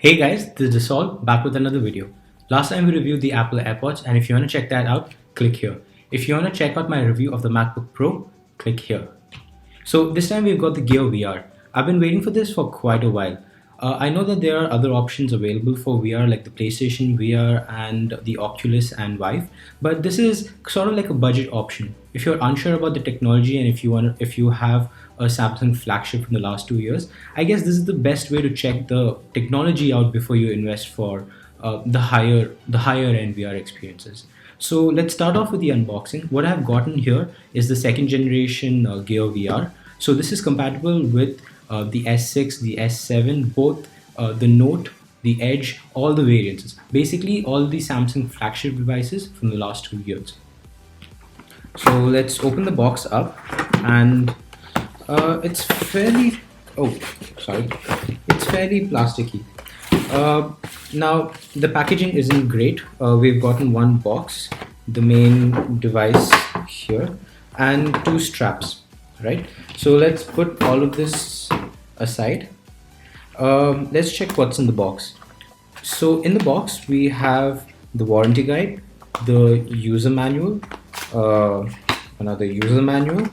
Hey guys, this is Sol back with another video. Last time we reviewed the Apple AirPods, and if you want to check that out, click here. If you want to check out my review of the MacBook Pro, click here. So this time we've got the Gear VR. I've been waiting for this for quite a while. I know that there are other options available for VR like the PlayStation VR and the Oculus and Vive, but this is sort of like a budget option. If you're unsure about the technology and if you have a Samsung flagship from the last 2 years, I guess this is the best way to check the technology out before you invest for the higher end VR experiences. So let's start off with the unboxing. What I've gotten here is the second generation Gear VR. So this is compatible with the S6, the S7, both the Note, the Edge, all the variants. Basically all the Samsung flagship devices from the last 2 years. So let's open the box up, and it's fairly, oh, sorry, it's fairly plasticky. Now the packaging isn't great. We've gotten one box, the main device here, and two straps, right? So let's put all of this aside. Let's check what's in the box. So in the box we have the warranty guide, the user manual, another user manual,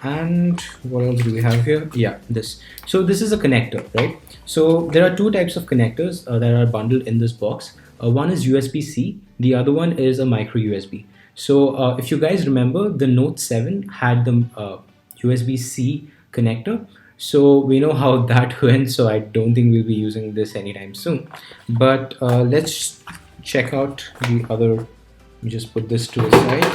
and what else do we have here? Yeah, this. So this is a connector, right? So there are two types of connectors that are bundled in this box. One is USB-C, the other one is a micro USB. So if you guys remember, the Note 7 had the USB-C connector. So we know how that went, so I don't think we'll be using this anytime soon. But let's check out the other. Let me just put this to the side.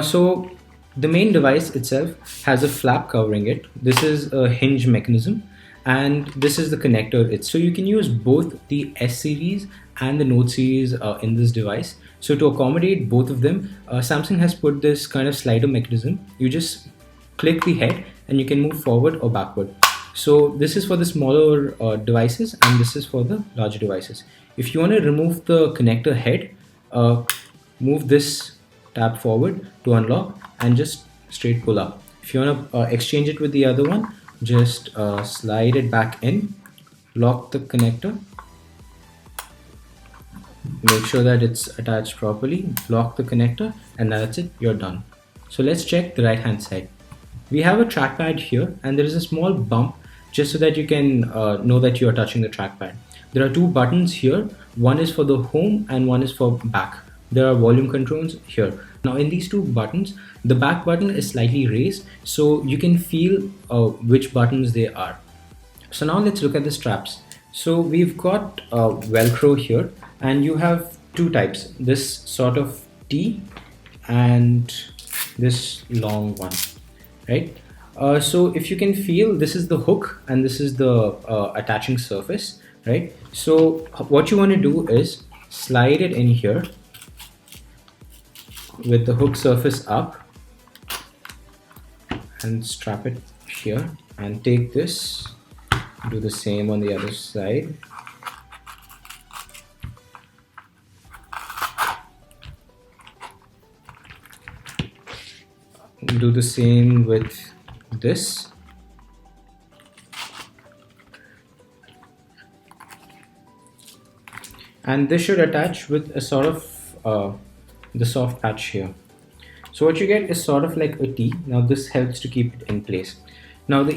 So the main device itself has a flap covering it. This is a hinge mechanism, and this is the connector. So you can use both the S series and the Note series in this device. So to accommodate both of them, Samsung has put this kind of slider mechanism. You just click the head and you can move forward or backward. So this is for the smaller devices, and this is for the larger devices. If you want to remove the connector head, move this tab forward to unlock and just straight pull up. If you want to exchange it with the other one, just slide it back in, lock the connector, make sure that it's attached properly, lock the connector, and that's it, you're done. So let's check the right hand side. We have a trackpad here, and there is a small bump just so that you can know that you are touching the trackpad. There are two buttons here. One is for the home and one is for back. There are volume controls here. Now in these two buttons, the back button is slightly raised, so you can feel which buttons they are. So now let's look at the straps. So we've got Velcro here, and you have two types, this sort of T and this long one, right? So if you can feel, this is the hook and this is the attaching surface, right? So what you want to do is slide it in here with the hook surface up and strap it here, and take this, do the same on the other side. Do the same with this. And this should attach with a sort of the soft patch here. So what you get is sort of like a T. Now this helps to keep it in place. Now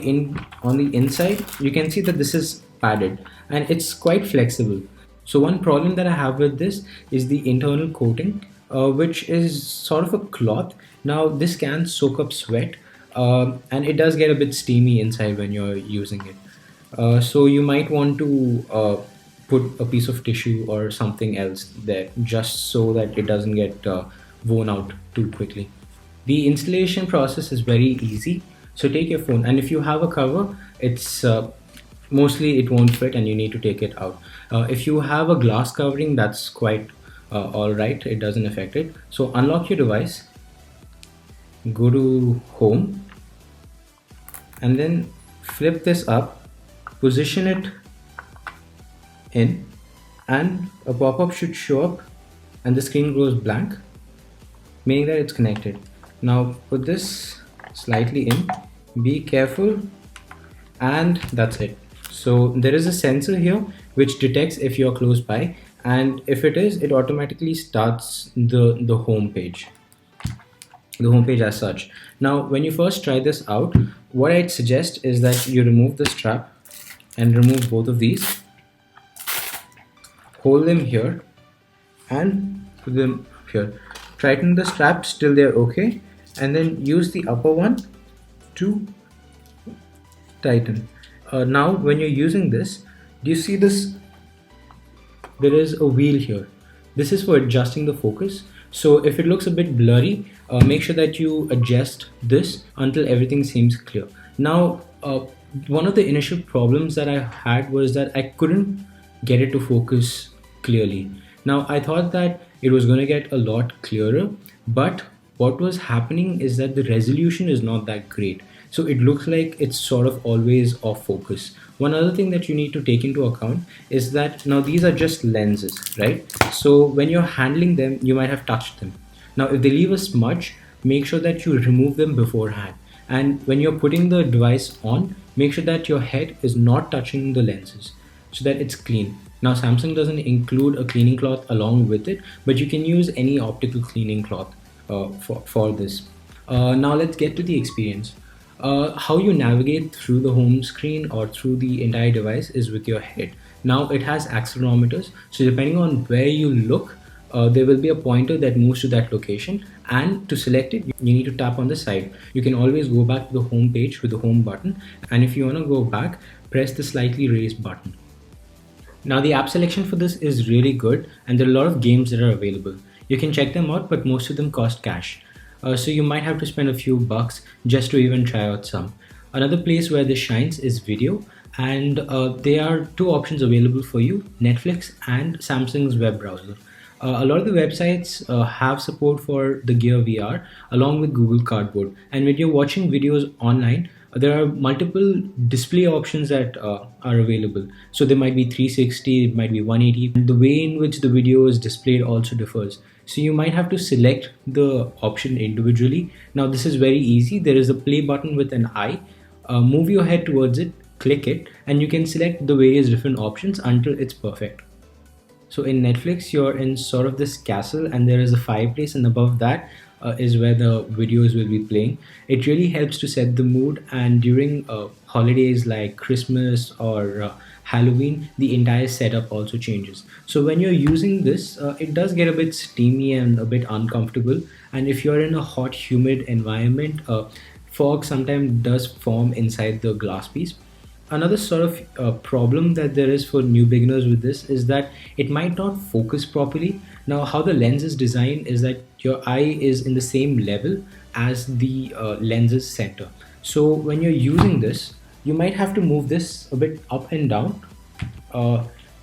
on the inside, you can see that this is padded and it's quite flexible. So one problem that I have with this is the internal coating, which is sort of a cloth. Now this can soak up sweat, and it does get a bit steamy inside when you're using it. So you might want to put a piece of tissue or something else there just so that it doesn't get worn out too quickly. The installation process is very easy. So take your phone, and if you have a cover, it's mostly it won't fit and you need to take it out. If you have a glass covering, that's quite all right, it doesn't affect it. So unlock your device, go to home, and then flip this up, position it in, and a pop-up should show up and the screen goes blank, meaning that it's connected. Now put this slightly in, be careful, and that's it. So there is a sensor here which detects if you're close by, and if it is, it automatically starts the home page, as such. Now when you first try this out, what I'd suggest is that you remove the strap and remove both of these, hold them here and put them here, tighten the straps till they're okay, and then use the upper one to tighten. Now when you're using this, do you see this? There is a wheel here. This is for adjusting the focus. So if it looks a bit blurry, make sure that you adjust this until everything seems clear. Now one of the initial problems that I had was that I couldn't get it to focus clearly. Now I thought that it was going to get a lot clearer, but what was happening is that the resolution is not that great. So it looks like it's sort of always off focus. One other thing that you need to take into account is that now these are just lenses, right? So when you're handling them, you might have touched them. Now if they leave a smudge, make sure that you remove them beforehand. And when you're putting the device on, make sure that your head is not touching the lenses so that it's clean. Now Samsung doesn't include a cleaning cloth along with it, but you can use any optical cleaning cloth for this. Now let's get to the experience. How you navigate through the home screen or through the entire device is with your head. Now it has accelerometers, so depending on where you look, there will be a pointer that moves to that location, and to select it, you need to tap on the side. You can always go back to the home page with the home button, and if you want to go back, press the slightly raised button. Now the app selection for this is really good, and there are a lot of games that are available. You can check them out, but most of them cost cash. So you might have to spend a few bucks just to even try out some. Another place where this shines is video, and there are two options available for you: Netflix and Samsung's web browser. A lot of the websites have support for the Gear VR along with Google Cardboard, and when you're watching videos online, there are multiple display options that are available. So there might be 360, it might be 180, and the way in which the video is displayed also differs. So you might have to select the option individually. Now this is very easy. There is a play button with an eye. Move your head towards it, click it, and you can select the various different options until it's perfect. So in Netflix, you're in sort of this castle, and there is a fireplace, and above that is where the videos will be playing. It really helps to set the mood, and during holidays like Christmas or Halloween, the entire setup also changes. So when you're using this, it does get a bit steamy and a bit uncomfortable, and if you're in a hot, humid environment, fog sometimes does form inside the glass piece. Another sort of problem that there is for new beginners with this is that it might not focus properly. Now how the lens is designed is that your eye is in the same level as the lens's center. So when you're using this, you might have to move this a bit up and down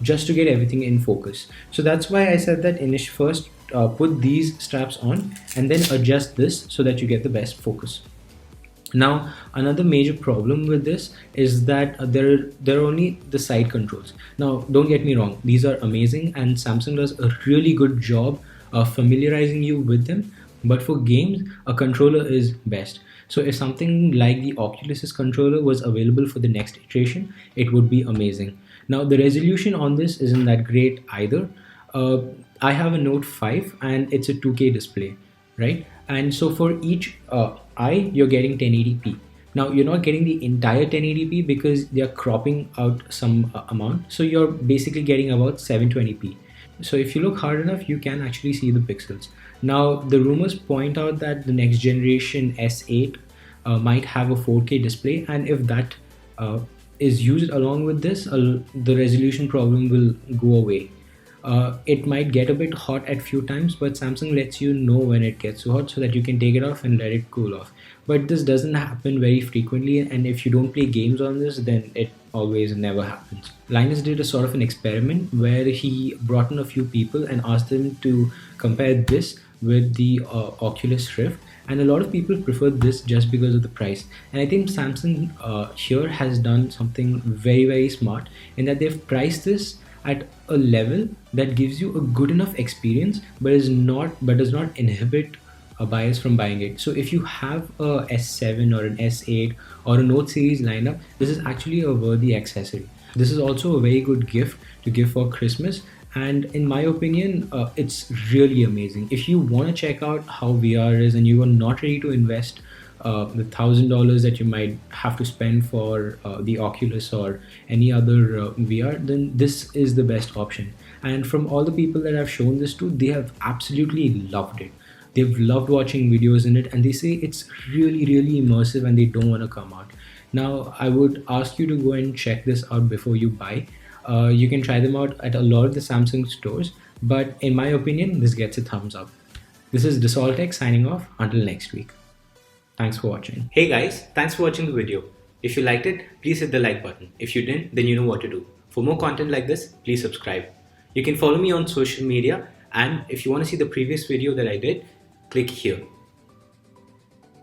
just to get everything in focus. So that's why I said that first put these straps on and then adjust this so that you get the best focus. Now another major problem with this is that there are only the side controls. Now don't get me wrong, these are amazing and Samsung does a really good job of familiarizing you with them, but for games a controller is best. So if something like the Oculus's controller was available for the next iteration, it would be amazing. Now the resolution on this isn't that great either. I have a Note 5 and it's a 2K display, right? And so for each eye, you're getting 1080p. Now you're not getting the entire 1080p because they're cropping out some amount. So you're basically getting about 720p. So if you look hard enough, you can actually see the pixels. Now the rumors point out that the next generation S8 might have a 4K display, and if that is used along with this, the resolution problem will go away. It might get a bit hot at few times, but Samsung lets you know when it gets too hot so that you can take it off and let it cool off. But this doesn't happen very frequently, and if you don't play games on this, then it always never happens. Linus did a sort of an experiment where he brought in a few people and asked them to compare this with the Oculus Rift, and a lot of people preferred this just because of the price. And I think Samsung here has done something very smart in that they've priced this at a level that gives you a good enough experience, but does not inhibit a buyers from buying it. So if you have a S7 or an S8 or a Note series lineup, this is actually a worthy accessory. This is also a very good gift to give for Christmas, and in my opinion, it's really amazing. If you want to check out how VR is and you are not ready to invest the $1,000 that you might have to spend for the Oculus or any other VR, then this is the best option. And from all the people that I've shown this to, they have absolutely loved it. They've loved watching videos in it, and they say it's really, really immersive and they don't want to come out. Now, I would ask you to go and check this out before you buy. You can try them out at a lot of the Samsung stores, but in my opinion, this gets a thumbs up. This is Desoltech signing off until next week. Thanks for watching. Hey guys, thanks for watching the video. If you liked it, please hit the like button. If you didn't, then you know what to do. For more content like this, please subscribe. You can follow me on social media, and if you want to see the previous video that I did, click here.